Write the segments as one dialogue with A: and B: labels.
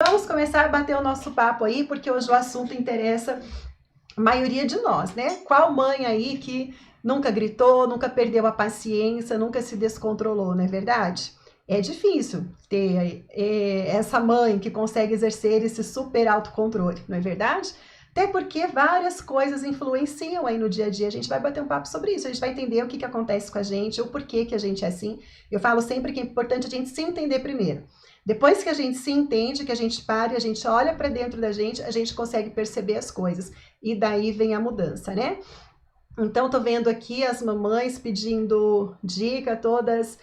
A: Vamos começar a bater o nosso papo aí, porque hoje o assunto interessa a maioria de nós, né? Qual mãe aí que nunca gritou, nunca perdeu a paciência, nunca se descontrolou, não é verdade? É difícil ter essa mãe que consegue exercer esse super autocontrole, não é verdade? Até porque várias coisas influenciam aí no dia a dia. A gente vai bater um papo sobre isso, a gente vai entender o que acontece com a gente, o porquê que a gente é assim. Eu falo sempre que é importante a gente se entender primeiro. Depois que a gente se entende, que a gente para e a gente olha para dentro da gente, a gente consegue perceber as coisas. E daí vem a mudança, né? Então, tô vendo aqui as mamães pedindo dica, todas,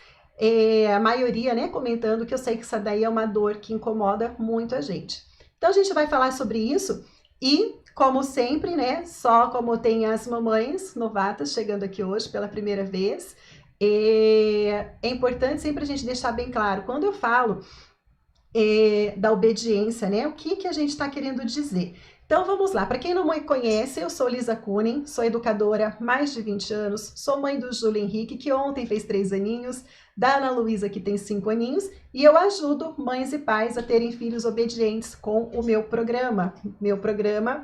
A: a maioria, né, comentando que eu sei que essa daí é uma dor que incomoda muito a gente. Então, a gente vai falar sobre isso e, como sempre, né, só como tem as mamães novatas chegando aqui hoje pela primeira vez, é importante sempre a gente deixar bem claro, quando eu falo da obediência, né? O que a gente está querendo dizer? Então vamos lá, para quem não me conhece, eu sou Lisa Kunin, sou educadora há mais de 20 anos, sou mãe do Júlio Henrique, que ontem fez 3 aninhos, da Ana Luísa, que tem 5 aninhos, e eu ajudo mães e pais a terem filhos obedientes com o meu programa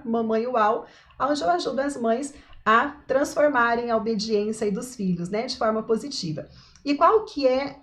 A: Mamãe Uau, onde eu ajudo as mães a transformarem a obediência dos filhos, né, de forma positiva. E qual que é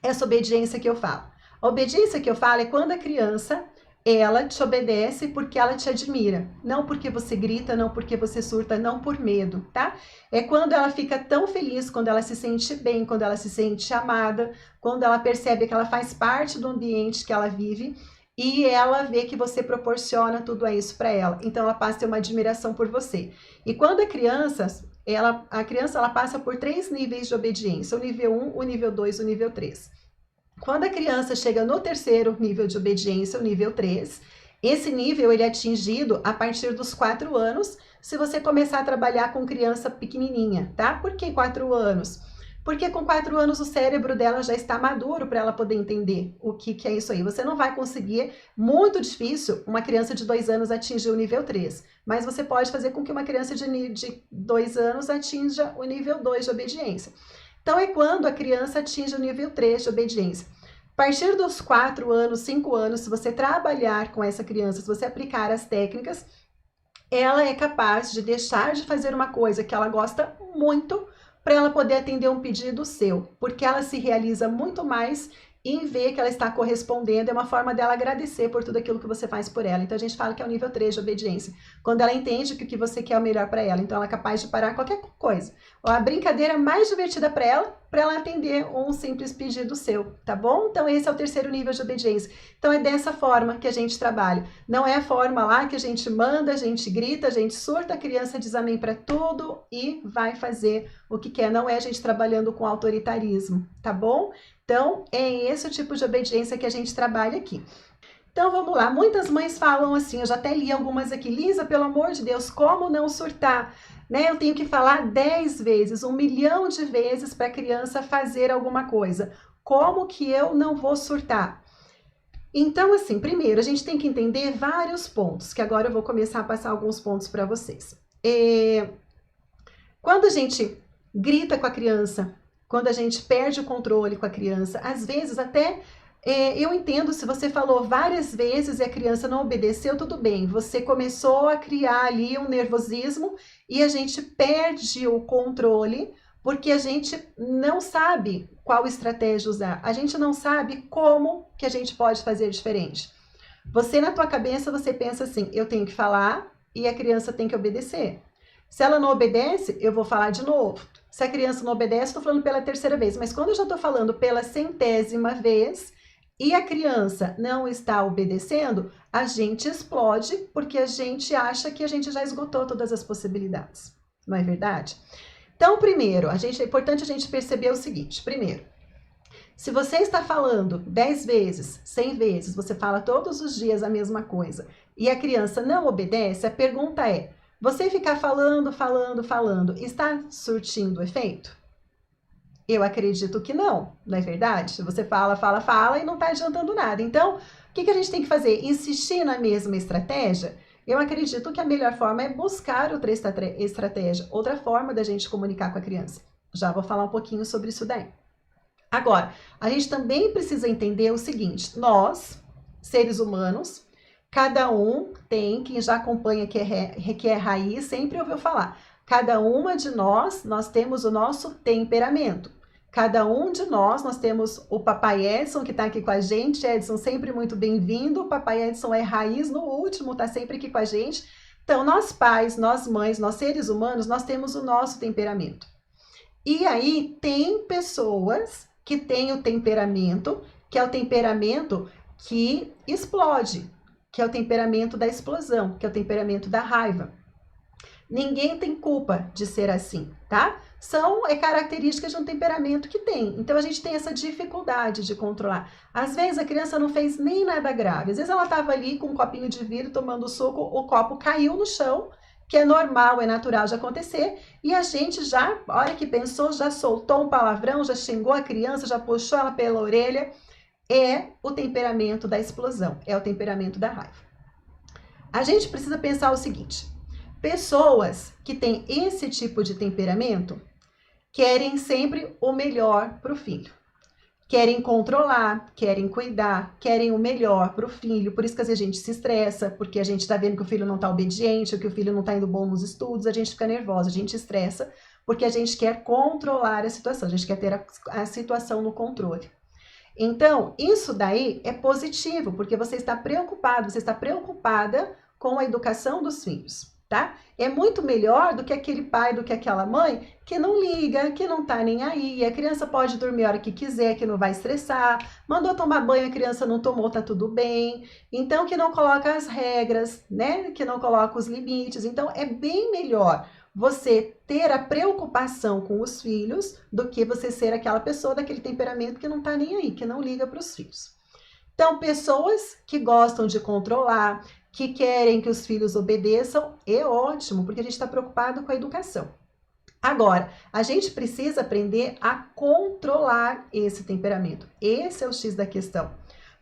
A: essa obediência que eu falo? A obediência que eu falo é quando a criança, ela te obedece porque ela te admira. Não porque você grita, não porque você surta, não por medo, tá? É quando ela fica tão feliz, quando ela se sente bem, quando ela se sente amada, quando ela percebe que ela faz parte do ambiente que ela vive e ela vê que você proporciona tudo isso para ela. Então ela passa a ter uma admiração por você. E quando a criança ela passa por 3 níveis de obediência, o nível 1, o nível 2, o nível 3. Quando a criança chega no terceiro nível de obediência, o nível 3, esse nível ele é atingido a partir dos 4 anos, se você começar a trabalhar com criança pequenininha, tá? Por que 4 anos? Porque com 4 anos o cérebro dela já está maduro para ela poder entender o que é isso aí. Você não vai conseguir, muito difícil, uma criança de 2 anos atingir o nível 3, mas você pode fazer com que uma criança de 2 anos atinja o nível 2 de obediência. Então, é quando a criança atinge o nível 3 de obediência. A partir dos 4 anos, 5 anos, se você trabalhar com essa criança, se você aplicar as técnicas, ela é capaz de deixar de fazer uma coisa que ela gosta muito para ela poder atender um pedido seu, porque ela se realiza muito mais em ver que ela está correspondendo, é uma forma dela agradecer por tudo aquilo que você faz por ela. Então a gente fala que é o nível 3 de obediência, quando ela entende que o que você quer é o melhor para ela, então ela é capaz de parar qualquer coisa. A brincadeira mais divertida para ela atender um simples pedido seu, tá bom? Então esse é o terceiro nível de obediência. Então é dessa forma que a gente trabalha. Não é a forma lá que a gente manda, a gente grita, a gente surta, a criança diz amém para tudo e vai fazer o que quer. Não é a gente trabalhando com autoritarismo, tá bom? Então é esse o tipo de obediência que a gente trabalha aqui. Então vamos lá, muitas mães falam assim, eu já até li algumas aqui, Lisa, pelo amor de Deus, como não surtar? Né? Eu tenho que falar 10 vezes, 1 milhão de vezes para a criança fazer alguma coisa. Como que eu não vou surtar? Então, assim, primeiro a gente tem que entender vários pontos, que agora eu vou começar a passar alguns pontos para vocês. Quando a gente grita com a criança, quando a gente perde o controle com a criança, às vezes até eu entendo se você falou várias vezes e a criança não obedeceu, tudo bem. Você começou a criar ali um nervosismo e a gente perde o controle porque a gente não sabe qual estratégia usar. A gente não sabe como que a gente pode fazer diferente. Você, na tua cabeça, você pensa assim, eu tenho que falar e a criança tem que obedecer. Se ela não obedece, eu vou falar de novo. Se a criança não obedece, estou falando pela terceira vez. Mas quando eu já estou falando pela 100ª vez e a criança não está obedecendo, a gente explode porque a gente acha que a gente já esgotou todas as possibilidades. Não é verdade? Então, primeiro, é importante a gente perceber o seguinte. Primeiro, se você está falando 10 vezes, 100 vezes, você fala todos os dias a mesma coisa e a criança não obedece, a pergunta é, você ficar falando, está surtindo efeito? Eu acredito que não é verdade? Você fala e não está adiantando nada. Então, o que a gente tem que fazer? Insistir na mesma estratégia? Eu acredito que a melhor forma é buscar outra estratégia, outra forma da gente comunicar com a criança. Já vou falar um pouquinho sobre isso daí. Agora, a gente também precisa entender o seguinte, nós, seres humanos, cada um tem, quem já acompanha que é raiz, sempre ouviu falar, cada uma de nós temos o nosso temperamento. Cada um de nós temos o Papai Edson, que está aqui com a gente. Edson, sempre muito bem-vindo. O Papai Edson é raiz no último, está sempre aqui com a gente. Então, nós pais, nós mães, nós seres humanos, nós temos o nosso temperamento. E aí, tem pessoas que têm o temperamento, que é o temperamento que explode, que é o temperamento da explosão, que é o temperamento da raiva. Ninguém tem culpa de ser assim, tá? São características de um temperamento que tem. Então, a gente tem essa dificuldade de controlar. Às vezes, a criança não fez nem nada grave. Às vezes, ela estava ali com um copinho de vidro tomando suco, o copo caiu no chão, que é normal, é natural de acontecer, e a gente já, a hora que pensou, já soltou um palavrão, já xingou a criança, já puxou ela pela orelha. É o temperamento da explosão, é o temperamento da raiva. A gente precisa pensar o seguinte: pessoas que têm esse tipo de temperamento querem sempre o melhor para o filho. Querem controlar, querem cuidar, querem o melhor para o filho. Por isso que às vezes a gente se estressa, porque a gente está vendo que o filho não está obediente, ou que o filho não está indo bom nos estudos, a gente fica nervosa, a gente estressa, porque a gente quer controlar a situação, a gente quer ter a situação no controle. Então, isso daí é positivo, porque você está preocupado, você está preocupada com a educação dos filhos, tá? É muito melhor do que aquele pai, do que aquela mãe que não liga, que não tá nem aí, a criança pode dormir a hora que quiser, que não vai estressar, mandou tomar banho, a criança não tomou, tá tudo bem, então que não coloca as regras, né? Que não coloca os limites. Então, é bem melhor você ter a preocupação com os filhos do que você ser aquela pessoa daquele temperamento que não tá nem aí, que não liga para os filhos. Então, pessoas que gostam de controlar, que querem que os filhos obedeçam, é ótimo, porque a gente está preocupado com a educação. Agora, a gente precisa aprender a controlar esse temperamento. Esse é o X da questão.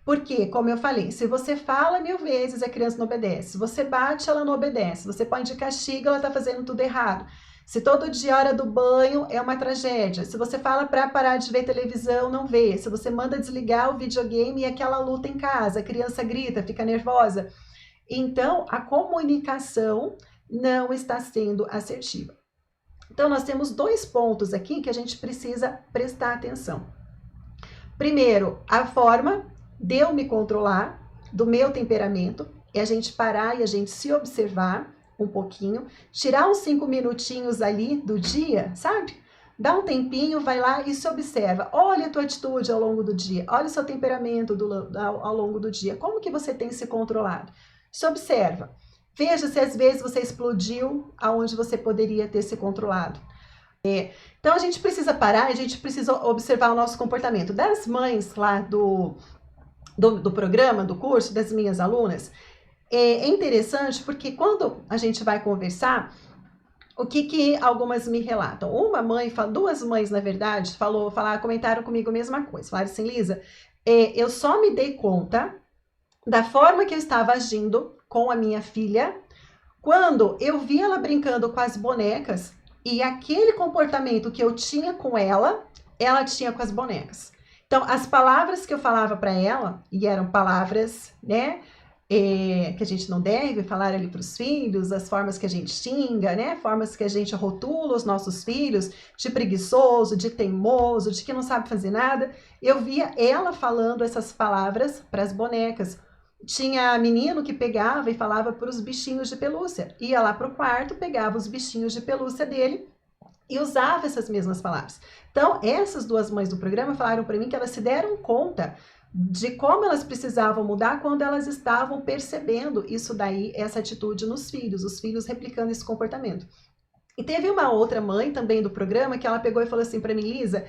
A: Porque, como eu falei, se você fala 1000 vezes, a criança não obedece. Se você bate, ela não obedece. Se você põe de castigo, ela está fazendo tudo errado. Se todo dia a hora do banho é uma tragédia. Se você fala para parar de ver televisão, não vê. Se você manda desligar o videogame e aquela luta em casa, a criança grita, fica nervosa. Então, a comunicação não está sendo assertiva. Então, nós temos 2 pontos aqui que a gente precisa prestar atenção. Primeiro, a forma de eu me controlar, do meu temperamento, é a gente parar e a gente se observar um pouquinho, tirar uns 5 minutinhos ali do dia, sabe? Dá um tempinho, vai lá e se observa. Olha a tua atitude ao longo do dia, olha o seu temperamento ao longo do dia, como que você tem se controlado? Se observa, veja se às vezes você explodiu aonde você poderia ter se controlado. Então a gente precisa parar, a gente precisa observar o nosso comportamento. Das mães lá do programa, do curso, das minhas alunas, é interessante porque quando a gente vai conversar, o que algumas me relatam? Uma mãe, 2 mães, na verdade, comentaram comigo a mesma coisa. Falaram assim: Lisa, eu só me dei conta da forma que eu estava agindo com a minha filha quando eu vi ela brincando com as bonecas e aquele comportamento que eu tinha com ela, ela tinha com as bonecas. Então, as palavras que eu falava para ela, e eram palavras, né, que a gente não deve falar ali para os filhos, as formas que a gente xinga, né, formas que a gente rotula os nossos filhos de preguiçoso, de teimoso, de que não sabe fazer nada, eu via ela falando essas palavras para as bonecas. Tinha menino que pegava e falava para os bichinhos de pelúcia, ia lá para o quarto, pegava os bichinhos de pelúcia dele e usava essas mesmas palavras. Então, essas 2 mães do programa falaram para mim que elas se deram conta de como elas precisavam mudar quando elas estavam percebendo isso daí, essa atitude nos filhos, os filhos replicando esse comportamento. E teve uma outra mãe também do programa que ela pegou e falou assim para mim: Lisa,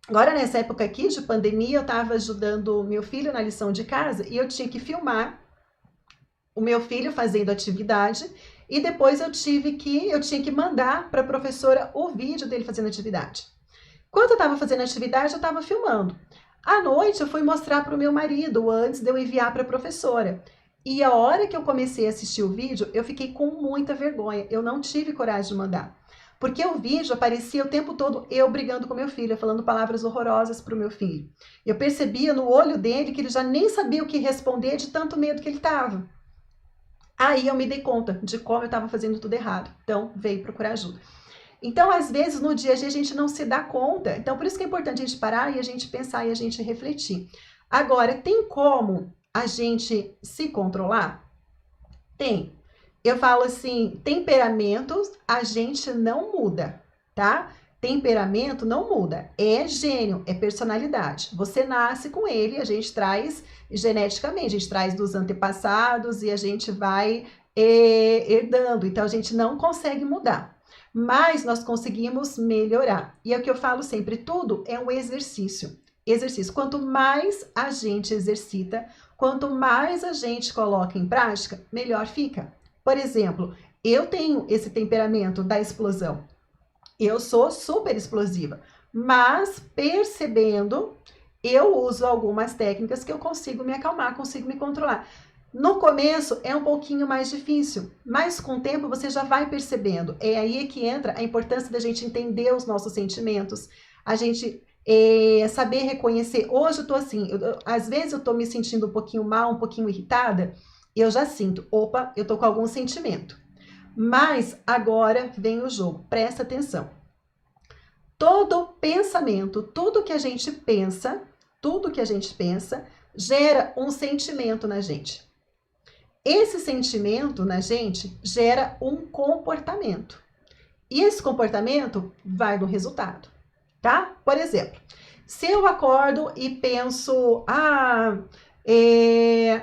A: agora nessa época aqui de pandemia, eu estava ajudando o meu filho na lição de casa e eu tinha que filmar o meu filho fazendo atividade e depois eu tinha que mandar para a professora o vídeo dele fazendo atividade. Quando eu estava fazendo atividade, eu estava filmando. À noite, eu fui mostrar para o meu marido antes de eu enviar para a professora. E a hora que eu comecei a assistir o vídeo, eu fiquei com muita vergonha. Eu não tive coragem de mandar. Porque o vídeo aparecia o tempo todo eu brigando com meu filho, falando palavras horrorosas para o meu filho. Eu percebia no olho dele que ele já nem sabia o que responder de tanto medo que ele estava. Aí eu me dei conta de como eu estava fazendo tudo errado. Então, veio procurar ajuda. Então, às vezes, no dia a dia, a gente não se dá conta. Então, por isso que é importante a gente parar e a gente pensar e a gente refletir. Agora, tem como a gente se controlar? Tem. Eu falo assim, temperamentos a gente não muda, tá? Temperamento não muda. É gênio, é personalidade. Você nasce com ele, a gente traz geneticamente, a gente traz dos antepassados e a gente vai herdando. Então, a gente não consegue mudar. Mas nós conseguimos melhorar. E é o que eu falo sempre, tudo é um exercício. Exercício. Quanto mais a gente exercita, quanto mais a gente coloca em prática, melhor fica. Por exemplo, eu tenho esse temperamento da explosão. Eu sou super explosiva, mas percebendo, eu uso algumas técnicas que eu consigo me acalmar, consigo me controlar. No começo é um pouquinho mais difícil, mas com o tempo você já vai percebendo. É aí que entra a importância da gente entender os nossos sentimentos, a gente saber reconhecer. Hoje eu tô assim, às vezes eu tô me sentindo um pouquinho mal, um pouquinho irritada, eu já sinto, opa, eu tô com algum sentimento. Mas agora vem o jogo, presta atenção. Todo pensamento, tudo que a gente pensa, gera um sentimento na gente. Esse sentimento na gente gera um comportamento. E esse comportamento vai do resultado, tá? Por exemplo, se eu acordo e penso,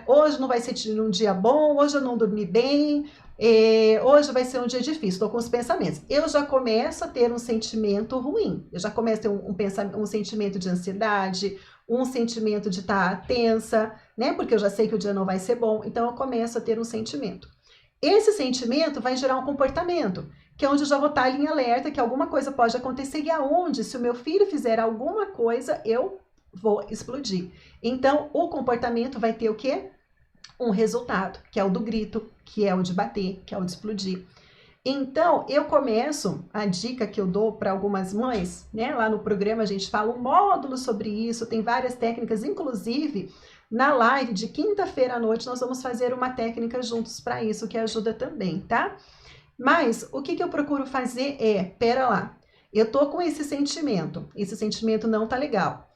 A: hoje não vai ser um dia bom, hoje eu não dormi bem, hoje vai ser um dia difícil, estou com os pensamentos. Eu já começo a ter um sentimento ruim, eu já começo a ter um sentimento de ansiedade, um sentimento de estar tensa, né? Porque eu já sei que o dia não vai ser bom, então eu começo a ter um sentimento. Esse sentimento vai gerar um comportamento, que é onde eu já vou estar em alerta, que alguma coisa pode acontecer e aonde, se o meu filho fizer alguma coisa, eu vou explodir. Então, o comportamento vai ter o quê? Um resultado, que é o do grito, que é o de bater, que é o de explodir. Então, eu começo, a dica que eu dou para algumas mães, né? Lá no programa a gente fala um módulo sobre isso, tem várias técnicas, inclusive na live de quinta-feira à noite nós vamos fazer uma técnica juntos para isso, que ajuda também, tá? Mas o que eu procuro fazer pera lá, eu tô com esse sentimento não tá legal.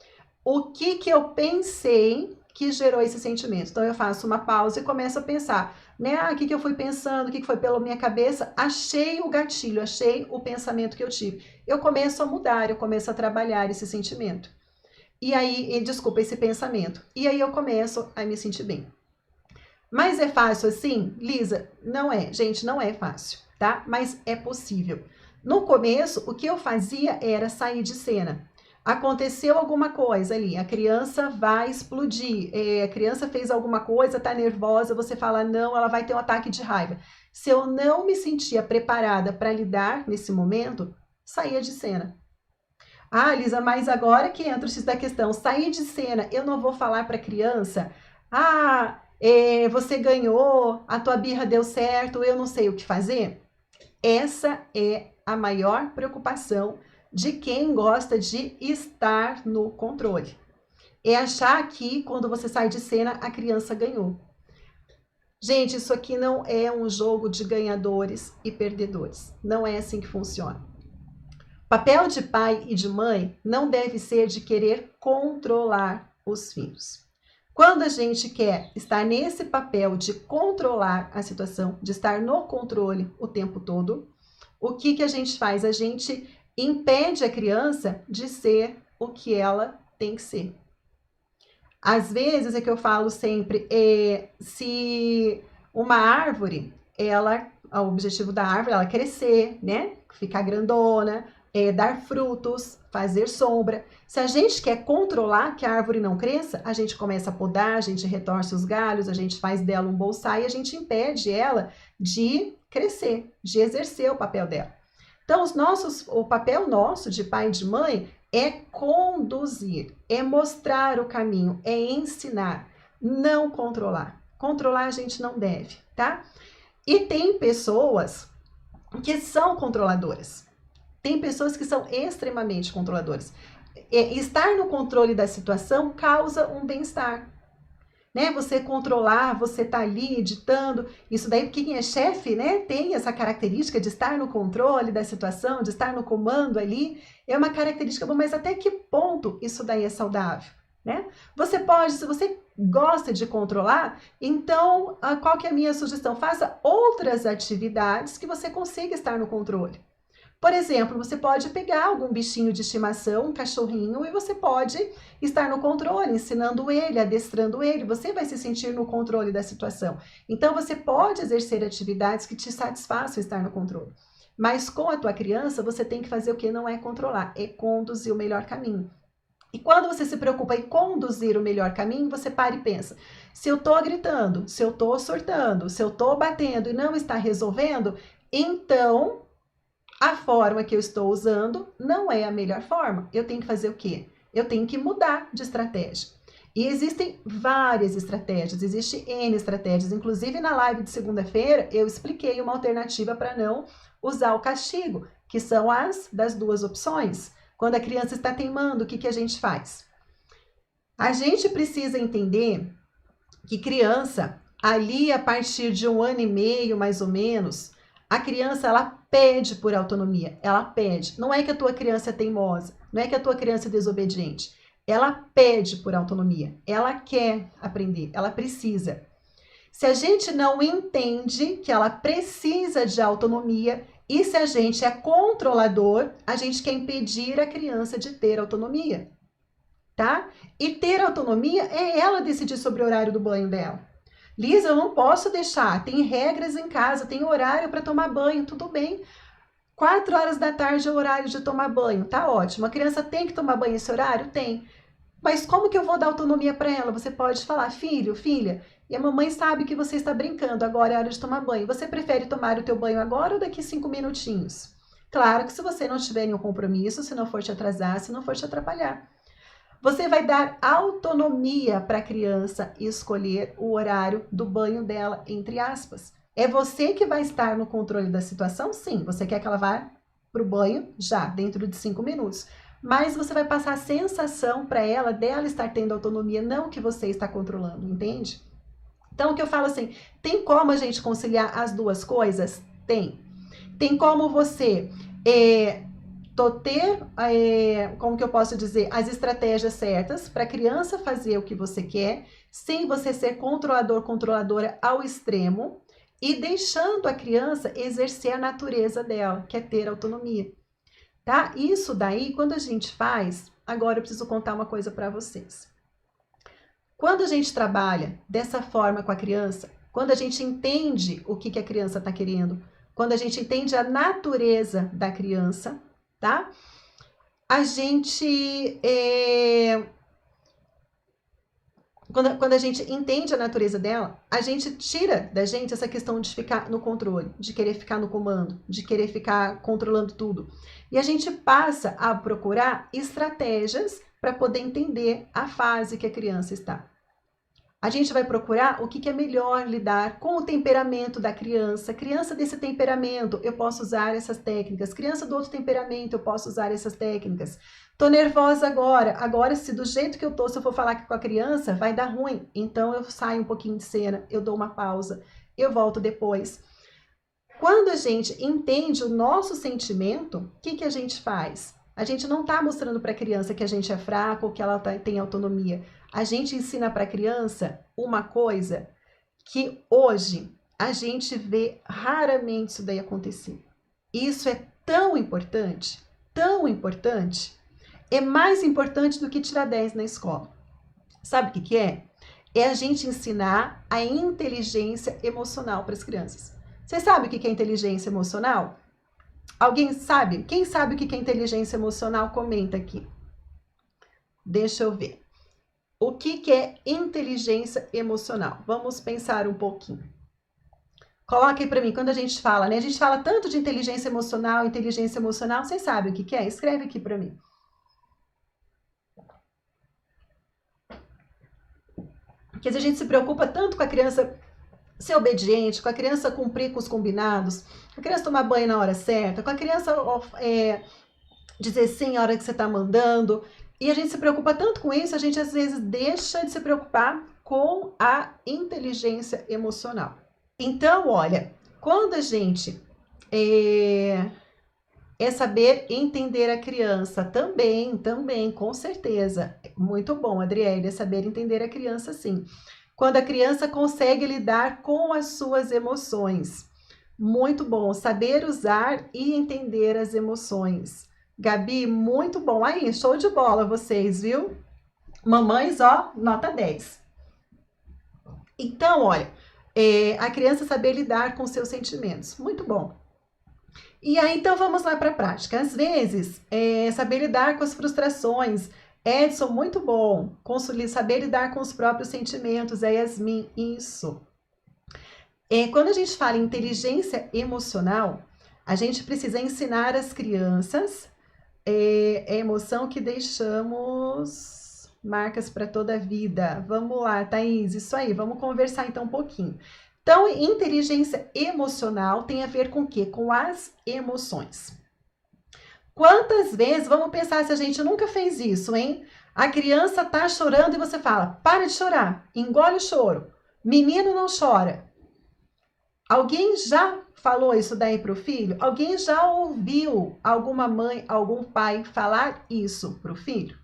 A: O que eu pensei que gerou esse sentimento? Então eu faço uma pausa e começo a pensar, né? O que eu fui pensando, o que foi pela minha cabeça? Achei o gatilho, achei o pensamento que eu tive. Eu começo a mudar, eu começo a trabalhar esse sentimento. E aí, desculpa, esse pensamento. E aí eu começo a me sentir bem. Mas é fácil assim? Lisa, não é. Gente, não é fácil, tá? Mas é possível. No começo, o que eu fazia era sair de cena. Aconteceu alguma coisa ali, a criança vai explodir, a criança fez alguma coisa, tá nervosa, você fala não, ela vai ter um ataque de raiva. Se eu não me sentia preparada para lidar nesse momento, saía de cena. Lisa, mas agora que entra o X da questão, sair de cena, eu não vou falar para a criança, você ganhou, a tua birra deu certo, eu não sei o que fazer. Essa é a maior preocupação de quem gosta de estar no controle. É achar que quando você sai de cena, a criança ganhou. Gente, isso aqui não é um jogo de ganhadores e perdedores. Não é assim que funciona. Papel de pai e de mãe não deve ser de querer controlar os filhos. Quando a gente quer estar nesse papel de controlar a situação, de estar no controle o tempo todo, o que a gente faz? A gente impede a criança de ser o que ela tem que ser. Às vezes é que eu falo sempre, se uma árvore, o objetivo da árvore é ela crescer, né? Ficar grandona, dar frutos, fazer sombra. Se a gente quer controlar que a árvore não cresça, a gente começa a podar, a gente retorce os galhos, a gente faz dela um bonsai e a gente impede ela de crescer, de exercer o papel dela. Então, o papel nosso de pai e de mãe é conduzir, é mostrar o caminho, é ensinar, não controlar. Controlar a gente não deve, tá? E tem pessoas que são controladoras. Tem pessoas que são extremamente controladoras. Estar no controle da situação causa um bem-estar. Né? Você controlar, você tá ali editando, isso daí quem é chefe, né, tem essa característica de estar no controle da situação, de estar no comando ali, é uma característica boa, mas até que ponto isso daí é saudável, né? Você pode, se você gosta de controlar, então qual que é a minha sugestão? Faça outras atividades que você consiga estar no controle. Por exemplo, você pode pegar algum bichinho de estimação, um cachorrinho, e você pode estar no controle, ensinando ele, adestrando ele, você vai se sentir no controle da situação. Então, você pode exercer atividades que te satisfaçam estar no controle. Mas com a tua criança, você tem que fazer o que não é controlar, é conduzir o melhor caminho. E quando você se preocupa em conduzir o melhor caminho, você para e pensa, se eu estou gritando, se eu estou surtando, se eu estou batendo e não está resolvendo, então a forma que eu estou usando não é a melhor forma. Eu tenho que fazer o quê? Eu tenho que mudar de estratégia. E existem várias estratégias, existe N estratégias. Inclusive, na live de segunda-feira, eu expliquei uma alternativa para não usar o castigo, que são as das duas opções. Quando a criança está teimando, o que a gente faz? A gente precisa entender que criança, ali a partir de 1 ano e meio, mais ou menos, a criança, ela pede por autonomia, ela pede. Não é que a tua criança é teimosa, não é que a tua criança é desobediente. Ela pede por autonomia, ela quer aprender, ela precisa. Se a gente não entende que ela precisa de autonomia e se a gente é controlador, a gente quer impedir a criança de ter autonomia, tá? E ter autonomia é ela decidir sobre o horário do banho dela. Lisa, eu não posso deixar, tem regras em casa, tem horário para tomar banho, tudo bem. 4 horas da tarde é o horário de tomar banho, tá ótimo. A criança tem que tomar banho esse horário? Tem. Mas como que eu vou dar autonomia para ela? Você pode falar, filho, filha, e a mamãe sabe que você está brincando, agora é hora de tomar banho. Você prefere tomar o teu banho agora ou daqui 5 minutinhos? Claro que se você não tiver nenhum compromisso, se não for te atrasar, se não for te atrapalhar. Você vai dar autonomia para a criança escolher o horário do banho dela, entre aspas. É você que vai estar no controle da situação? Sim, você quer que ela vá para o banho já, dentro de 5 minutos. Mas você vai passar a sensação para ela dela estar tendo autonomia, não que você está controlando, entende? Então, o que eu falo assim, tem como a gente conciliar as duas coisas? Tem. Tem como você ter, como que eu posso dizer, as estratégias certas para a criança fazer o que você quer, sem você ser controlador, controladora ao extremo, e deixando a criança exercer a natureza dela, que é ter autonomia, tá? Isso daí, quando a gente faz, agora eu preciso contar uma coisa para vocês. Quando a gente trabalha dessa forma com a criança, quando a gente entende o que a criança está querendo, quando a gente entende a natureza da criança, tá? A gente, quando a gente entende a natureza dela, a gente tira da gente essa questão de ficar no controle, de querer ficar no comando, de querer ficar controlando tudo. E a gente passa a procurar estratégias para poder entender a fase que a criança está. A gente vai procurar o que é melhor lidar com o temperamento da criança. Criança desse temperamento, eu posso usar essas técnicas. Criança do outro temperamento, eu posso usar essas técnicas. Tô nervosa agora. Agora, se do jeito que eu tô, se eu for falar com a criança, vai dar ruim. Então, eu saio um pouquinho de cena, eu dou uma pausa, eu volto depois. Quando a gente entende o nosso sentimento, o que a gente faz? A gente não está mostrando para a criança que a gente é fraco ou que ela tem autonomia. A gente ensina para a criança uma coisa que hoje a gente vê raramente isso daí acontecer. Isso é tão importante, é mais importante do que tirar 10 na escola. Sabe o que é? É a gente ensinar a inteligência emocional para as crianças. Você sabe o que é inteligência emocional? Alguém sabe? Quem sabe o que é inteligência emocional? Comenta aqui. Deixa eu ver. O que é inteligência emocional? Vamos pensar um pouquinho. Coloque aí para mim, quando a gente fala, né? A gente fala tanto de inteligência emocional, vocês sabem o que é? Escreve aqui para mim. Porque a gente se preocupa tanto com a criança ser obediente, com a criança cumprir com os combinados, com a criança tomar banho na hora certa, com a criança dizer sim a hora que você está mandando. E a gente se preocupa tanto com isso, a gente às vezes deixa de se preocupar com a inteligência emocional. Então, olha, quando a gente é saber entender a criança também, com certeza. Muito bom, Adriele, é saber entender a criança sim. Quando a criança consegue lidar com as suas emoções. Muito bom, saber usar e entender as emoções. Gabi, muito bom. Aí, show de bola vocês, viu? Mamães, ó, nota 10. Então, olha, a criança saber lidar com seus sentimentos. Muito bom. E aí, então, vamos lá para a prática. Às vezes, saber lidar com as frustrações. Edson, muito bom. Saber lidar com os próprios sentimentos. É Yasmin, isso. Quando a gente fala em inteligência emocional, a gente precisa ensinar as crianças a emoção que deixamos marcas para toda a vida. Vamos lá, Thaís, isso aí, vamos conversar então um pouquinho. Então, inteligência emocional tem a ver com o quê? Com as emoções. Quantas vezes, vamos pensar se a gente nunca fez isso, hein? A criança tá chorando e você fala, para de chorar, engole o choro. Menino não chora. Alguém já falou isso daí para o filho? Alguém já ouviu alguma mãe, algum pai falar isso para o filho?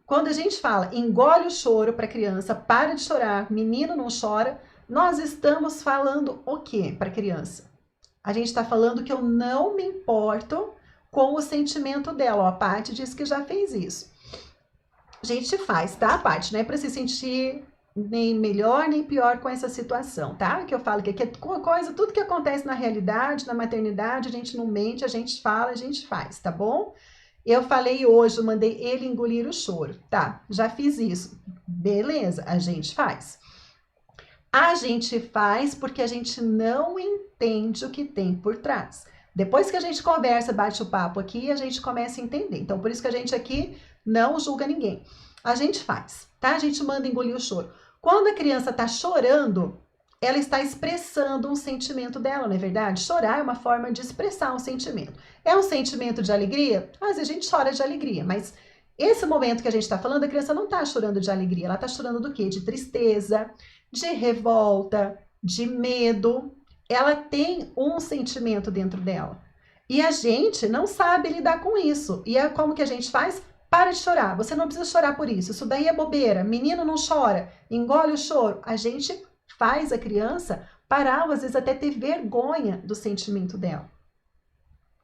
A: Quando a gente fala engole o choro para a criança, para de chorar, menino não chora, nós estamos falando o que para a criança? A gente está falando que eu não me importo com o sentimento dela. Ó, a Paty disse que já fez isso. A gente faz, tá, Paty? Não é para se sentir nem melhor nem pior com essa situação, tá? Que eu falo que é coisa, tudo que acontece na realidade, na maternidade, a gente não mente, a gente fala, a gente faz, tá bom? Eu falei hoje, eu mandei ele engolir o choro, tá? Já fiz isso, beleza? A gente faz. A gente faz porque a gente não entende o que tem por trás. Depois que a gente conversa, bate o papo aqui, a gente começa a entender. Então, por isso que a gente aqui não julga ninguém. A gente faz, tá? A gente manda engolir o choro. Quando a criança tá chorando, ela está expressando um sentimento dela, não é verdade? Chorar é uma forma de expressar um sentimento. É um sentimento de alegria? Às vezes a gente chora de alegria, mas esse momento que a gente está falando, a criança não está chorando de alegria, ela está chorando do quê? De tristeza, de revolta, de medo. Ela tem um sentimento dentro dela. E a gente não sabe lidar com isso. E é como que a gente faz? Para de chorar. Você não precisa chorar por isso. Isso daí é bobeira. Menino não chora. Engole o choro. A gente faz a criança parar, às vezes até ter vergonha do sentimento dela.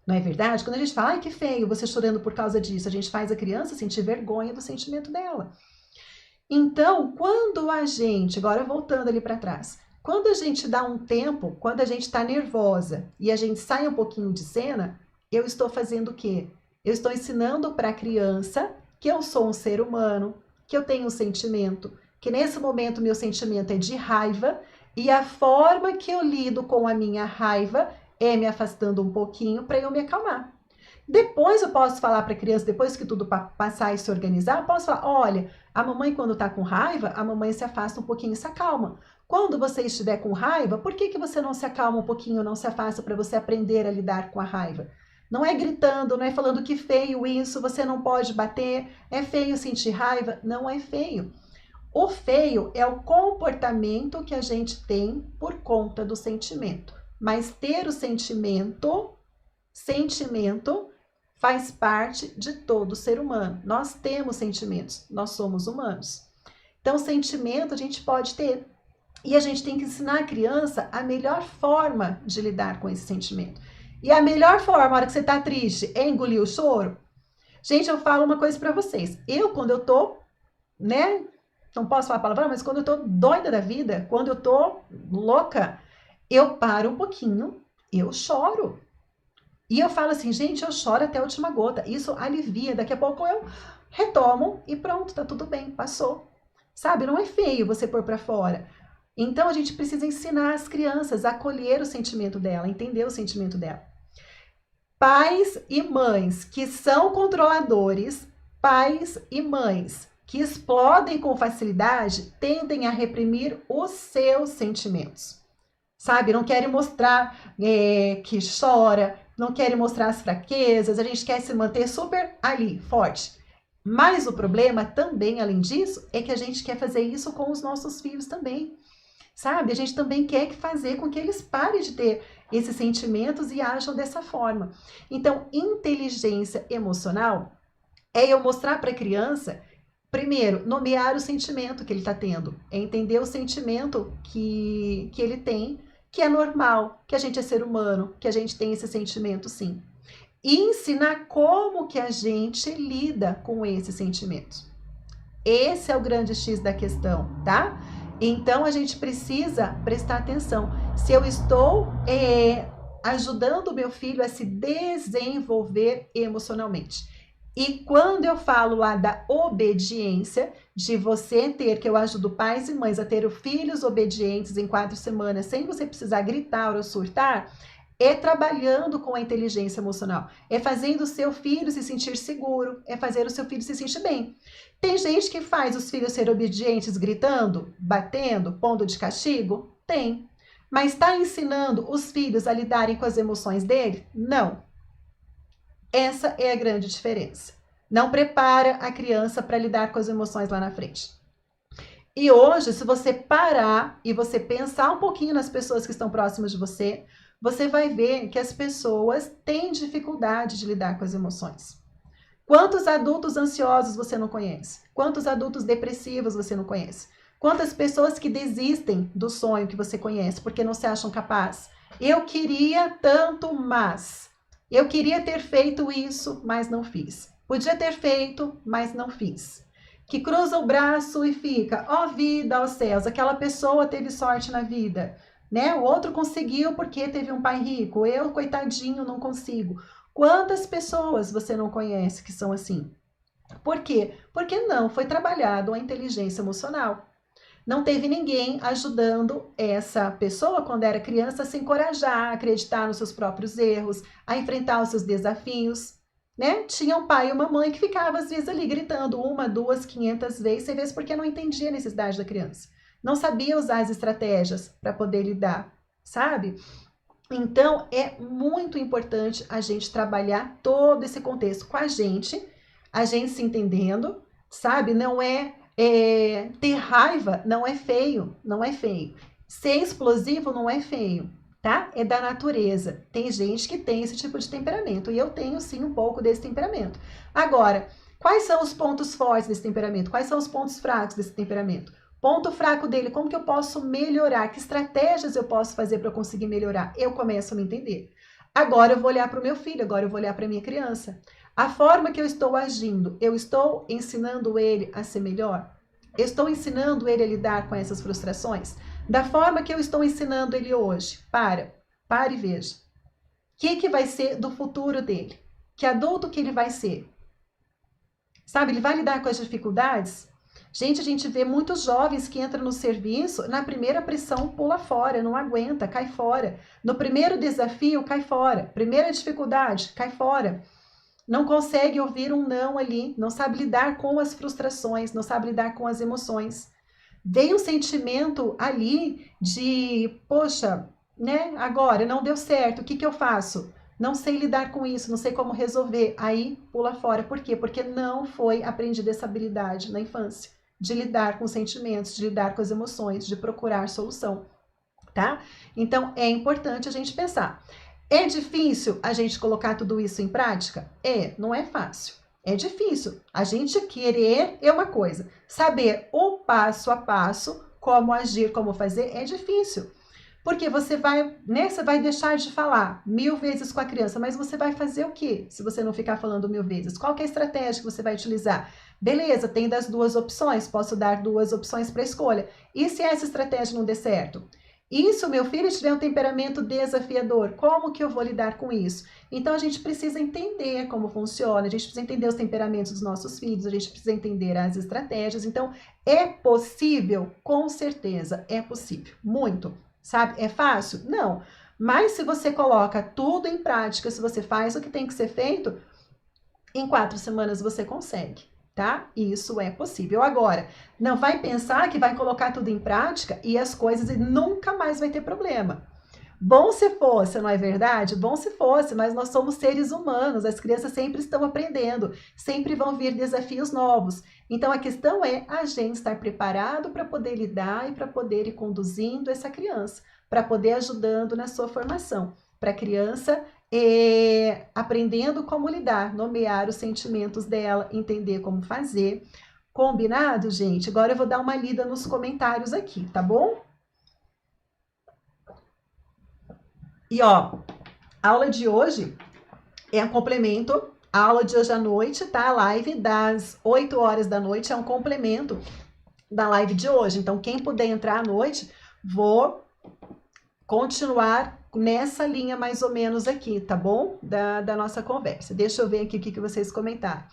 A: Não é verdade? Quando a gente fala, ai que feio, você chorando por causa disso, a gente faz a criança sentir vergonha do sentimento dela. Então, quando a gente, agora voltando ali para trás, quando a gente dá um tempo, quando a gente está nervosa e a gente sai um pouquinho de cena, eu estou fazendo o quê? Eu estou ensinando para a criança que eu sou um ser humano, que eu tenho um sentimento, que nesse momento meu sentimento é de raiva e a forma que eu lido com a minha raiva é me afastando um pouquinho para eu me acalmar. Depois eu posso falar para a criança, depois que tudo passar e se organizar, eu posso falar, olha, a mamãe quando está com raiva, a mamãe se afasta um pouquinho e se acalma. Quando você estiver com raiva, por que você não se acalma um pouquinho, não se afasta para você aprender a lidar com a raiva? Não é gritando, não é falando que feio isso, você não pode bater, é feio sentir raiva, não é feio. O feio é o comportamento que a gente tem por conta do sentimento. Mas ter o sentimento faz parte de todo ser humano. Nós temos sentimentos, nós somos humanos. Então, sentimento a gente pode ter. E a gente tem que ensinar a criança a melhor forma de lidar com esse sentimento. E a melhor forma, na hora que você tá triste, é engolir o choro? Gente, eu falo uma coisa para vocês. Eu, quando eu tô, né? Não posso falar palavrão, mas quando eu tô doida da vida, quando eu tô louca, eu paro um pouquinho, eu choro. E eu falo assim, gente, eu choro até a última gota. Isso alivia. Daqui a pouco eu retomo e pronto, tá tudo bem, passou. Sabe, não é feio você pôr pra fora. Então a gente precisa ensinar as crianças a acolher o sentimento dela, entender o sentimento dela. Pais e mães que são controladores, pais e mães que explodem com facilidade tendem a reprimir os seus sentimentos. Sabe? Não querem mostrar que chora, não querem mostrar as fraquezas, a gente quer se manter super ali, forte. Mas o problema também, além disso, é que a gente quer fazer isso com os nossos filhos também. Sabe? A gente também quer fazer com que eles parem de ter esses sentimentos e ajam dessa forma. Então, inteligência emocional é eu mostrar para a criança, primeiro, nomear o sentimento que ele está tendo, é entender o sentimento que ele tem, que é normal, que a gente é ser humano, que a gente tem esse sentimento sim. E ensinar como que a gente lida com esses sentimentos. Esse é o grande X da questão, tá? Então, a gente precisa prestar atenção. Se eu estou ajudando o meu filho a se desenvolver emocionalmente. E quando eu falo lá da obediência, de você ter, que eu ajudo pais e mães a ter filhos obedientes em 4 semanas, sem você precisar gritar ou surtar, é trabalhando com a inteligência emocional, é fazendo o seu filho se sentir seguro, é fazer o seu filho se sentir bem. Tem gente que faz os filhos ser obedientes gritando, batendo, pondo de castigo? Tem. Mas está ensinando os filhos a lidarem com as emoções dele? Não. Essa é a grande diferença. Não prepara a criança para lidar com as emoções lá na frente. E hoje, se você parar e você pensar um pouquinho nas pessoas que estão próximas de você, você vai ver que as pessoas têm dificuldade de lidar com as emoções. Quantos adultos ansiosos você não conhece? Quantos adultos depressivos você não conhece? Quantas pessoas que desistem do sonho que você conhece porque não se acham capazes? Eu queria tanto, mas eu queria ter feito isso, mas não fiz. Podia ter feito, mas não fiz. Que cruza o braço e fica, ó vida, ó céus, aquela pessoa teve sorte na vida, né? O outro conseguiu porque teve um pai rico, eu, coitadinho, não consigo. Quantas pessoas você não conhece que são assim? Por quê? Porque não foi trabalhado a inteligência emocional. Não teve ninguém ajudando essa pessoa, quando era criança, a se encorajar, a acreditar nos seus próprios erros, a enfrentar os seus desafios, né? Tinha um pai e uma mãe que ficava, às vezes, ali gritando 1, 2, 500 vezes, sem vezes porque não entendia a necessidade da criança. Não sabia usar as estratégias para poder lidar, sabe? Então, é muito importante a gente trabalhar todo esse contexto com a gente se entendendo, sabe? Não é ter raiva, não é feio, não é feio. Ser explosivo não é feio, tá? É da natureza. Tem gente que tem esse tipo de temperamento e eu tenho sim um pouco desse temperamento. Agora, quais são os pontos fortes desse temperamento? Quais são os pontos fracos desse temperamento? Ponto fraco dele, como que eu posso melhorar? Que estratégias eu posso fazer para eu conseguir melhorar? Eu começo a me entender. Agora eu vou olhar para o meu filho, agora eu vou olhar para a minha criança. A forma que eu estou agindo, eu estou ensinando ele a ser melhor? Eu estou ensinando ele a lidar com essas frustrações? Da forma que eu estou ensinando ele hoje, para e veja. O que vai ser do futuro dele? Que adulto que ele vai ser? Sabe, ele vai lidar com as dificuldades? Gente, a gente vê muitos jovens que entram no serviço, na primeira pressão pula fora, não aguenta, cai fora. No primeiro desafio, cai fora. Primeira dificuldade, cai fora. Não consegue ouvir um não ali, não sabe lidar com as frustrações, não sabe lidar com as emoções. Vem um sentimento ali de, poxa, né, agora não deu certo, o que eu faço? Não sei lidar com isso, não sei como resolver. Aí pula fora. Por quê? Porque não foi aprendida essa habilidade na infância de lidar com sentimentos, de lidar com as emoções, de procurar solução, tá? Então é importante a gente pensar. É difícil a gente colocar tudo isso em prática? Não é fácil. É difícil. A gente querer é uma coisa. Saber o passo a passo, como agir, como fazer, é difícil. Porque você vai deixar de falar 1000 vezes com a criança, mas você vai fazer o quê se você não ficar falando 1000 vezes? Qual que é a estratégia que você vai utilizar? Beleza, tem das 2 opções, posso dar 2 opções para escolha. E se essa estratégia não der certo? E se o meu filho tiver um temperamento desafiador, como que eu vou lidar com isso? Então a gente precisa entender como funciona, a gente precisa entender os temperamentos dos nossos filhos, a gente precisa entender as estratégias. Então é possível? Com certeza é possível, muito. Sabe? É fácil? Não. Mas se você coloca tudo em prática, se você faz o que tem que ser feito, em 4 semanas você consegue. tá? Isso é possível. Agora, não vai pensar que vai colocar tudo em prática e as coisas e nunca mais vai ter problema. Bom se fosse, não é verdade? Bom se fosse, mas nós somos seres humanos, as crianças sempre estão aprendendo, sempre vão vir desafios novos. Então a questão é a gente estar preparado para poder lidar e para poder ir conduzindo essa criança, para poder ajudando na sua formação, para a criança aprendendo como lidar, nomear os sentimentos dela, entender como fazer. Combinado, gente? Agora eu vou dar uma lida nos comentários aqui, tá bom? E ó, a aula de hoje é um complemento, a aula de hoje à noite, tá? A live das 8 horas da noite é um complemento da live de hoje. Então, quem puder entrar à noite, vou continuar nessa linha mais ou menos aqui, tá bom? Da nossa conversa. Deixa eu ver aqui o que vocês comentaram.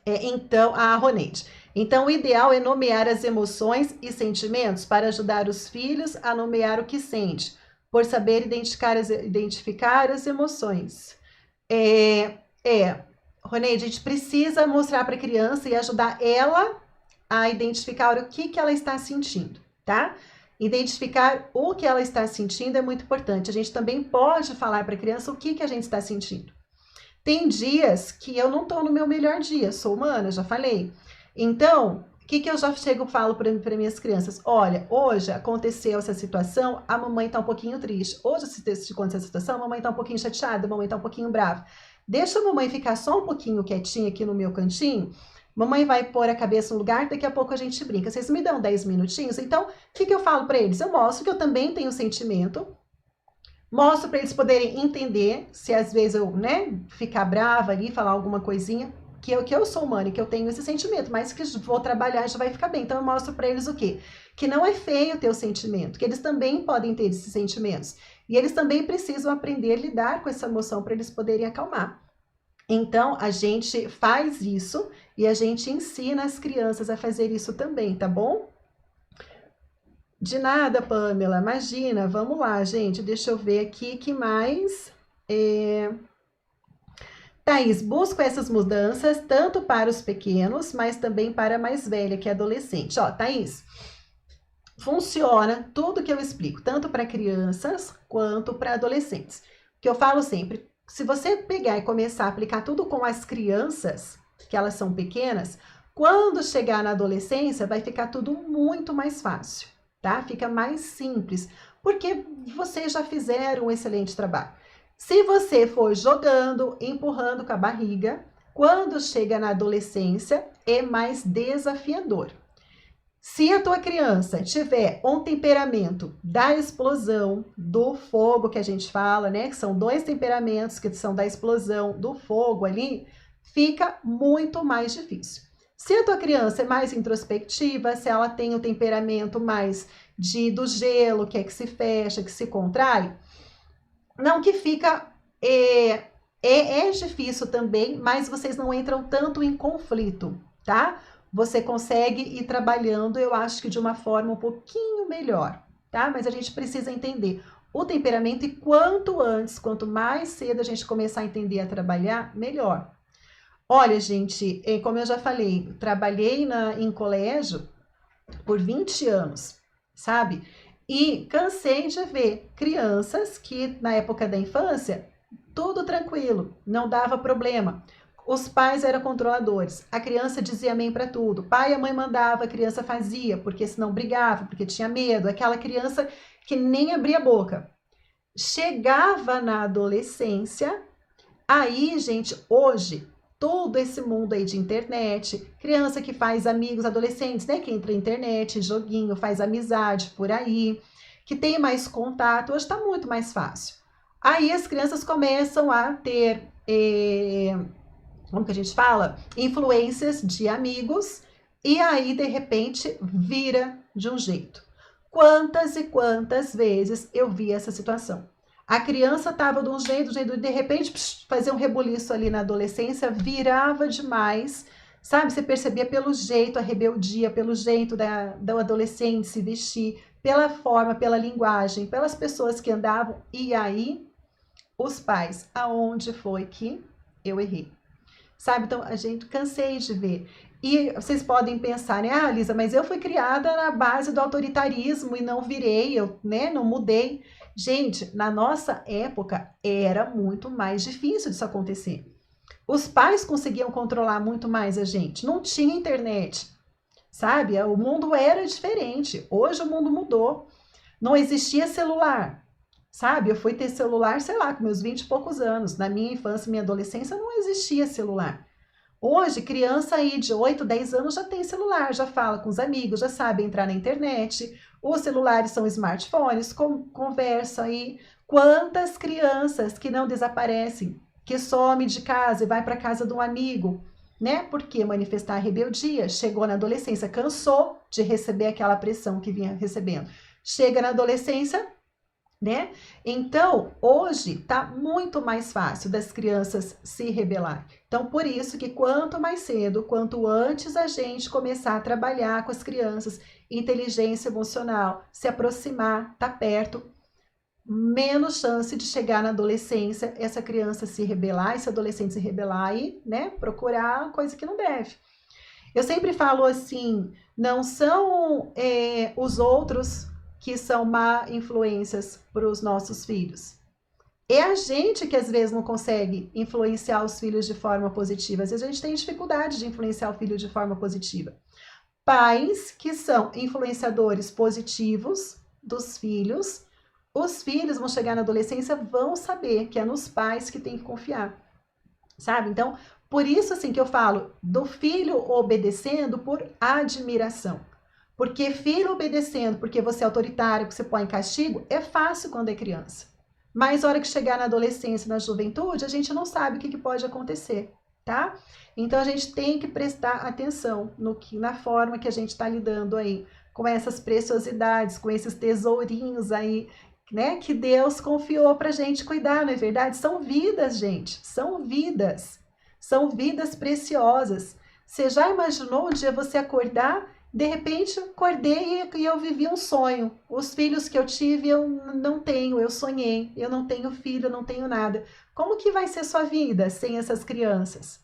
A: Então, a Ronete. Então, o ideal é nomear as emoções e sentimentos para ajudar os filhos a nomear o que sente, por saber identificar as emoções. Ronete, a gente precisa mostrar para a criança e ajudar ela a identificar o que ela está sentindo, tá? Identificar o que ela está sentindo é muito importante. A gente também pode falar para a criança o que a gente está sentindo. Tem dias que eu não estou no meu melhor dia, sou humana, já falei. Então, o que eu já chego e falo para minhas crianças? Olha, hoje aconteceu essa situação, a mamãe está um pouquinho triste. Hoje, se aconteceu essa situação, a mamãe está um pouquinho chateada, a mamãe está um pouquinho brava. Deixa a mamãe ficar só um pouquinho quietinha aqui no meu cantinho. Mamãe vai pôr a cabeça no lugar, daqui a pouco a gente brinca. Vocês me dão 10 minutinhos? Então, o que eu falo para eles? Eu mostro que eu também tenho sentimento. Mostro para eles poderem entender, se às vezes eu, ficar brava ali, falar alguma coisinha, que eu sou humana e que eu tenho esse sentimento, mas que vou trabalhar e já vai ficar bem. Então eu mostro para eles o quê? Que não é feio ter o sentimento, que eles também podem ter esses sentimentos. E eles também precisam aprender a lidar com essa emoção para eles poderem acalmar. Então a gente faz isso e a gente ensina as crianças a fazer isso também, tá bom? De nada, Pamela, imagina, vamos lá, gente, deixa eu ver aqui, que mais? Thaís, busco essas mudanças tanto para os pequenos, mas também para a mais velha, que é adolescente. Ó, Thaís, funciona tudo que eu explico, tanto para crianças quanto para adolescentes. Que eu falo sempre, se você pegar e começar a aplicar tudo com as crianças, que elas são pequenas, quando chegar na adolescência, vai ficar tudo muito mais fácil, tá? Fica mais simples, porque vocês já fizeram um excelente trabalho. Se você for jogando, empurrando com a barriga, quando chega na adolescência, é mais desafiador. Se a tua criança tiver um temperamento da explosão, do fogo que a gente fala, né? Que são 2 temperamentos que são da explosão, do fogo ali, fica muito mais difícil. Se a tua criança é mais introspectiva, se ela tem o temperamento mais do gelo, que é que se fecha, que se contrai, não que fica... É difícil também, mas vocês não entram tanto em conflito, tá? Você consegue ir trabalhando, eu acho que de uma forma um pouquinho melhor, tá? Mas a gente precisa entender o temperamento e quanto antes, quanto mais cedo a gente começar a entender a trabalhar, melhor. Olha, gente, como eu já falei, trabalhei em colégio por 20 anos, sabe? E cansei de ver crianças que na época da infância, tudo tranquilo, não dava problema. Os pais eram controladores, a criança dizia amém para tudo, pai e a mãe mandava, a criança fazia, porque senão brigava, porque tinha medo, aquela criança que nem abria a boca. Chegava na adolescência, aí, gente, hoje, todo esse mundo aí de internet, criança que faz amigos, adolescentes, né, que entra na internet, joguinho, faz amizade por aí, que tem mais contato, hoje está muito mais fácil. Aí as crianças começam a ter... como que a gente fala? Influências de amigos, e aí, de repente, vira de um jeito. Quantas e quantas vezes eu vi essa situação? A criança estava de um jeito, de repente, fazia um rebuliço ali na adolescência, virava demais, sabe? Você percebia pelo jeito, a rebeldia, pelo jeito do adolescente se vestir, pela forma, pela linguagem, pelas pessoas que andavam, e aí, os pais, aonde foi que eu errei? sabe? Então, a gente cansei de ver. E vocês podem pensar, né? Ah, Lisa, mas eu fui criada na base do autoritarismo e não virei, eu, né, não mudei. Gente, na nossa época era muito mais difícil disso acontecer. Os pais conseguiam controlar muito mais a gente. Não tinha internet, sabe? O mundo era diferente. Hoje o mundo mudou. Não existia celular, sabe? Eu fui ter celular, sei lá, com meus 20 e poucos anos. Na minha infância, minha adolescência, não existia celular. Hoje, criança aí de 8, 10 anos já tem celular, já fala com os amigos, já sabe entrar na internet. Os celulares são smartphones, conversa aí. Quantas crianças que não desaparecem, que some de casa e vai para casa de um amigo, né? Porque manifestar rebeldia, chegou na adolescência, cansou de receber aquela pressão que vinha recebendo. Chega na adolescência, né? Então, hoje tá muito mais fácil das crianças se rebelar. Então, por isso que quanto mais cedo, quanto antes a gente começar a trabalhar com as crianças, inteligência emocional, se aproximar, tá perto, menos chance de chegar na adolescência, essa criança se rebelar, esse adolescente se rebelar e, né, procurar coisa que não deve. Eu sempre falo assim, não são os outros que são má influências para os nossos filhos. É a gente que às vezes não consegue influenciar os filhos de forma positiva. Às vezes a gente tem dificuldade de influenciar o filho de forma positiva. Pais que são influenciadores positivos dos filhos, os filhos vão chegar na adolescência, vão saber que é nos pais que tem que confiar, sabe? Então, por isso assim que eu falo do filho obedecendo por admiração. Porque filho obedecendo, porque você é autoritário, que você põe em castigo, é fácil quando é criança. Mas na hora que chegar na adolescência, na juventude, a gente não sabe o que pode acontecer, tá? Então a gente tem que prestar atenção na forma que a gente está lidando aí com essas preciosidades, com esses tesourinhos aí, né? Que Deus confiou pra gente cuidar, não é verdade? São vidas, gente, são vidas. São vidas preciosas. Você já imaginou um dia você acordar? De repente, acordei e eu vivi um sonho. Os filhos que eu tive, eu não tenho, eu sonhei. Eu não tenho filho, eu não tenho nada. Como que vai ser sua vida sem essas crianças?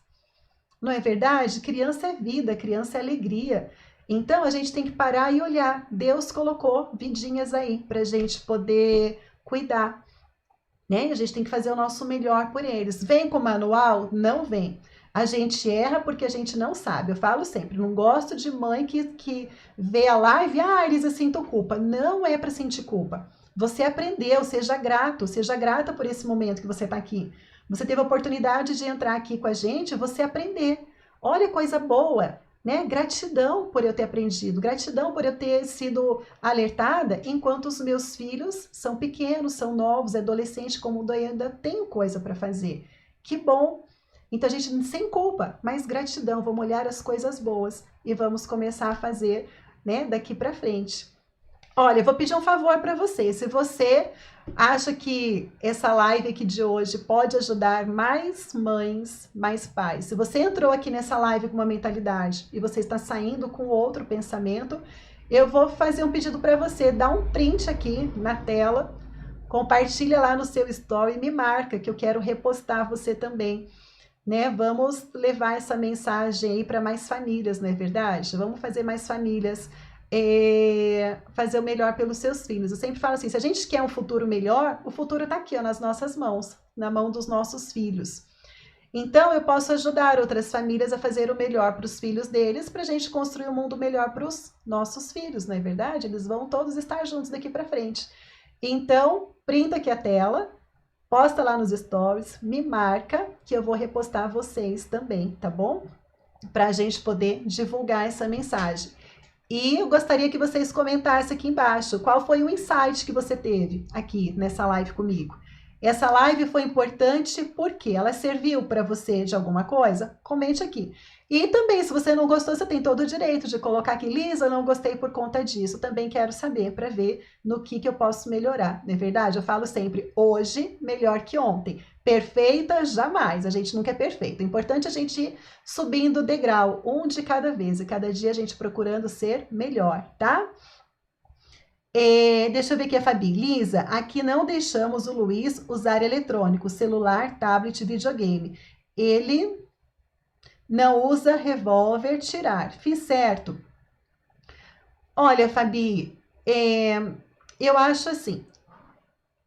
A: Não é verdade? Criança é vida, criança é alegria. Então, a gente tem que parar e olhar. Deus colocou vidinhas aí para a gente poder cuidar, né? A gente tem que fazer o nosso melhor por eles. Vem com o manual? Não vem. A gente erra porque a gente não sabe. Eu falo sempre, não gosto de mãe que vê a live e, Elisa, sinto culpa. Não é para sentir culpa. Você aprendeu, seja grato, seja grata por esse momento que você está aqui. Você teve a oportunidade de entrar aqui com a gente, você aprender. Olha coisa boa, né? Gratidão por eu ter aprendido, gratidão por eu ter sido alertada, enquanto os meus filhos são pequenos, são novos, adolescentes, como eu ainda tenho coisa para fazer. Que bom! Então a gente sem culpa, mas gratidão, vamos olhar as coisas boas e vamos começar a fazer, né, daqui para frente. Olha, eu vou pedir um favor para você. Se você acha que essa live aqui de hoje pode ajudar mais mães, mais pais, se você entrou aqui nessa live com uma mentalidade e você está saindo com outro pensamento, eu vou fazer um pedido para você. Dá um print aqui na tela, compartilha lá no seu story e me marca que eu quero repostar você também. Né? Vamos levar essa mensagem aí para mais famílias, não é verdade? Vamos fazer mais famílias fazer o melhor pelos seus filhos. Eu sempre falo assim, se a gente quer um futuro melhor, o futuro está aqui, ó, nas nossas mãos, na mão dos nossos filhos. Então, eu posso ajudar outras famílias a fazer o melhor para os filhos deles, para a gente construir um mundo melhor para os nossos filhos, não é verdade? Eles vão todos estar juntos daqui para frente. Então, printa aqui a tela, posta lá nos stories, me marca que eu vou repostar vocês também, tá bom? Para a gente poder divulgar essa mensagem. E eu gostaria que vocês comentassem aqui embaixo qual foi o insight que você teve aqui nessa live comigo. Essa live foi importante porque ela serviu para você de alguma coisa? Comente aqui. E também, se você não gostou, você tem todo o direito de colocar aqui, Lisa, não gostei por conta disso. Também quero saber para ver no que eu posso melhorar. Não é verdade? Eu falo sempre, hoje melhor que ontem. Perfeita, jamais. A gente nunca é perfeito. O importante é a gente ir subindo o degrau, um de cada vez. E cada dia a gente procurando ser melhor, tá? Deixa eu ver aqui a Fabi. Lisa, aqui não deixamos o Luiz usar eletrônico, celular, tablet, videogame. Ele Não usa revólver tirar. Fiz certo? Olha, Fabi, eu acho assim,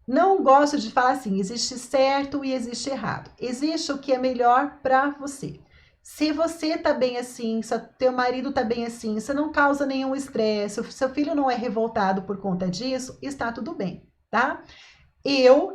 A: não gosto de falar assim, existe certo e existe errado. Existe o que é melhor para você. Se você tá bem assim, se teu marido tá bem assim, você não causa nenhum estresse, se seu filho não é revoltado por conta disso, está tudo bem, tá?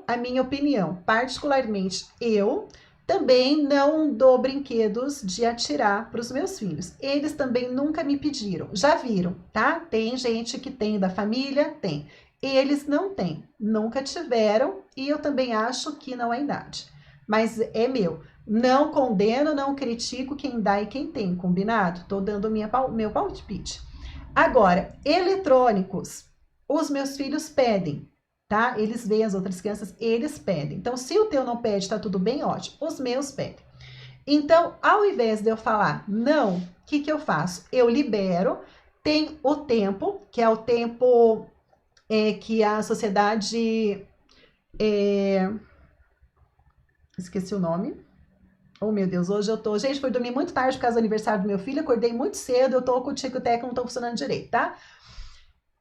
A: A minha opinião, particularmente eu, também não dou brinquedos de atirar para os meus filhos. Eles também nunca me pediram. Já viram, tá? Tem gente que tem da família, tem. Eles não têm, nunca tiveram e eu também acho que não é idade. Mas é meu. Não condeno, não critico quem dá e quem tem, combinado? Tô dando meu palpite. Agora, eletrônicos, os meus filhos pedem, tá? Eles veem as outras crianças, eles pedem. Então, se o teu não pede, tá tudo bem, ótimo. Os meus pedem. Então, ao invés de eu falar não, o que eu faço? Eu libero, tem o tempo, que é o tempo que a sociedade... esqueci o nome. Oh, meu Deus, hoje eu tô... Gente, fui dormir muito tarde por causa do aniversário do meu filho, acordei muito cedo, eu tô com o tico-teco, não tô funcionando direito, tá?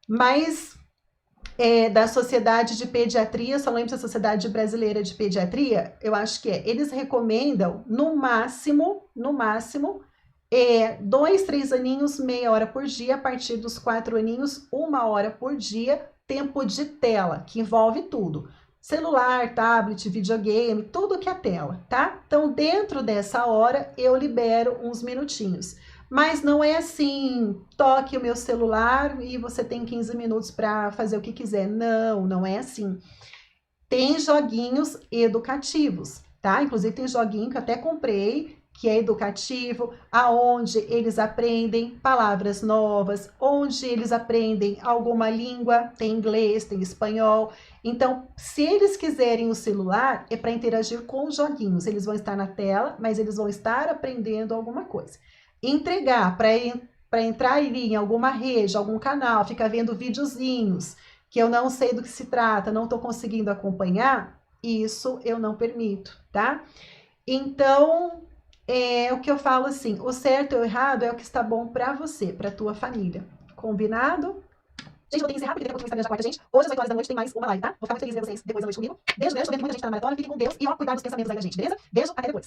A: Mas da Sociedade de Pediatria, só lembro da Sociedade Brasileira de Pediatria, eu acho que eles recomendam, no máximo, 2, 3 aninhos, meia hora por dia, a partir dos 4 aninhos, 1 hora por dia, tempo de tela, que envolve tudo. Celular, tablet, videogame, tudo que é tela, tá? Então, dentro dessa hora, eu libero uns minutinhos. Mas não é assim, toque o meu celular e você tem 15 minutos para fazer o que quiser. Não, não é assim. Tem joguinhos educativos, tá? Inclusive tem joguinho que eu até comprei, que é educativo, aonde eles aprendem palavras novas, onde eles aprendem alguma língua, tem inglês, tem espanhol. Então, se eles quiserem o celular, é para interagir com os joguinhos. Eles vão estar na tela, mas eles vão estar aprendendo alguma coisa. Entregar para entrar ali em alguma rede, algum canal, ficar vendo videozinhos que eu não sei do que se trata, não estou conseguindo acompanhar, isso eu não permito, tá? Então, o que eu falo assim, o certo e o errado é o que está bom para você, para tua família. Combinado? Gente, eu tenho que encerrar, porque depois o Instagram já corta, gente. Hoje, às 8 horas da noite, tem mais uma live, tá? Vou ficar muito feliz de ver vocês depois da noite comigo. Beijo grande, tô vendo que muita gente tá na maratona, fiquem com Deus e, ó, cuidado dos pensamentos aí da gente, beleza? Beijo, até depois.